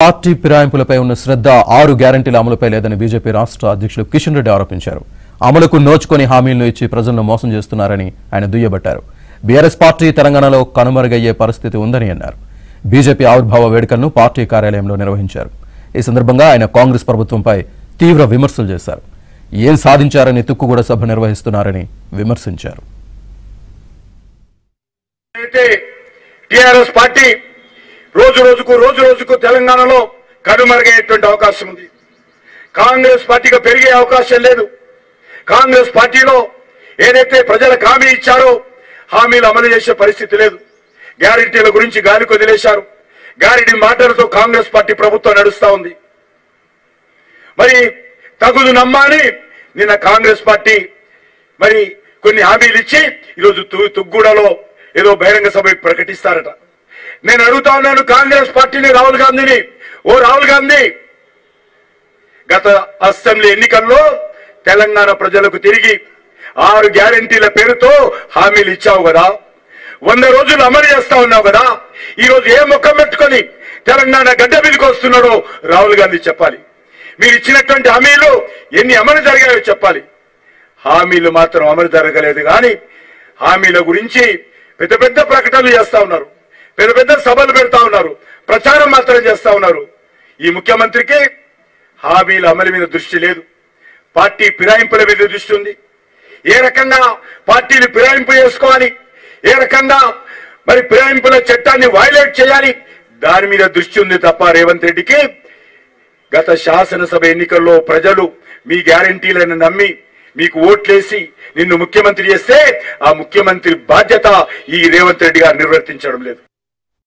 Party ఫిరాయింపులపై ఉన్న శ్రద్ధ 6 గ్యారెంటీల అమలుపై లేదని బీజేపీ రాష్ట్ర అధ్యక్షులు కిషన్ రెడ్డి ఆరోపించారు. అమలుకు నోచుకొని హామీలను ఇచ్చి ప్రజలను మోసం చేస్తున్నారని ఆయన దుయ్యబట్టారు. బీఆర్ఎస్ పార్టీ తెలంగాణలో కనుమరుగయ్యే పరిస్థితి ఉందని అన్నారు. బీజేపీ ఆవిర్భావ వేడుకలను పార్టీ కార్యాలయంలో నిర్వహించారు. ఈ సందర్భంగా ఆయన కాంగ్రెస్ ప్రభుత్వంపై తీవ్ర విమర్శలు చేశారు. ఏం సాధించారని తుక్కుగూడ సభ నిర్వహిస్తున్నారని విమర్శించారు. టీఆర్ఎస్ పార్టీ రోజు రోజుకు తెలంగాణలో కనుమరుగయ్యేటువంటి అవకాశం ఉంది. కాంగ్రెస్ పార్టీగా పెరిగే అవకాశం లేదు. కాంగ్రెస్ పార్టీలో ఏదైతే ప్రజలకు హామీ ఇచ్చారో హామీలు అమలు చేసే పరిస్థితి లేదు. గ్యారెంటీల గురించి గాలికి వదిలేశారు. గ్యారెంటీ మాటలతో కాంగ్రెస్ పార్టీ ప్రభుత్వం నడుస్తా ఉంది. మరి తగుదు నమ్మాని నిన్న కాంగ్రెస్ పార్టీ మరి కొన్ని హామీలు ఇచ్చి ఈరోజు తుగ్గూడలో ఏదో బహిరంగ సభ ప్రకటిస్తారట. నేను అడుగుతా ఉన్నాను కాంగ్రెస్ పార్టీని, రాహుల్ గాంధీని, ఓ రాహుల్ గాంధీ, గత అసెంబ్లీ ఎన్నికల్లో తెలంగాణ ప్రజలకు తిరిగి 6 గ్యారెంటీల పేరుతో హామీలు ఇచ్చావు కదా, 100 రోజులు అమలు చేస్తా ఉన్నావు కదా. ఈరోజు ఏ ముఖం పెట్టుకొని తెలంగాణ గడ్డ మీదకి వస్తున్నాడో రాహుల్ గాంధీ చెప్పాలి. మీరు ఇచ్చినటువంటి హామీలు ఎన్ని అమలు జరిగాయో చెప్పాలి. హామీలు మాత్రం అమలు జరగలేదు కానీ హామీల గురించి పెద్ద పెద్ద ప్రకటనలు చేస్తా ఉన్నారు, పెద్ద పెద్ద సభలు పెడతా ఉన్నారు, ప్రచారం మాత్రం చేస్తా ఉన్నారు. ఈ ముఖ్యమంత్రికి హామీల అమలు మీద దృష్టి లేదు, పార్టీ ఫిరాయింపుల మీద దృష్టి ఉంది. ఏ రకంగా పార్టీని ఫిరాయింపు చేసుకోవాలి, ఏ రకంగా మరి ఫిరాయింపుల చట్టాన్ని వైలేట్ చేయాలి, దాని మీద దృష్టి ఉంది తప్ప రేవంత్ రెడ్డికి గత శాసనసభ ఎన్నికల్లో ప్రజలు మీ గ్యారెంటీలను నమ్మి మీకు ఓట్లేసి నిన్ను ముఖ్యమంత్రి చేస్తే ఆ ముఖ్యమంత్రి బాధ్యత ఈ రేవంత్ రెడ్డి గారు నిర్వర్తించడం లేదు.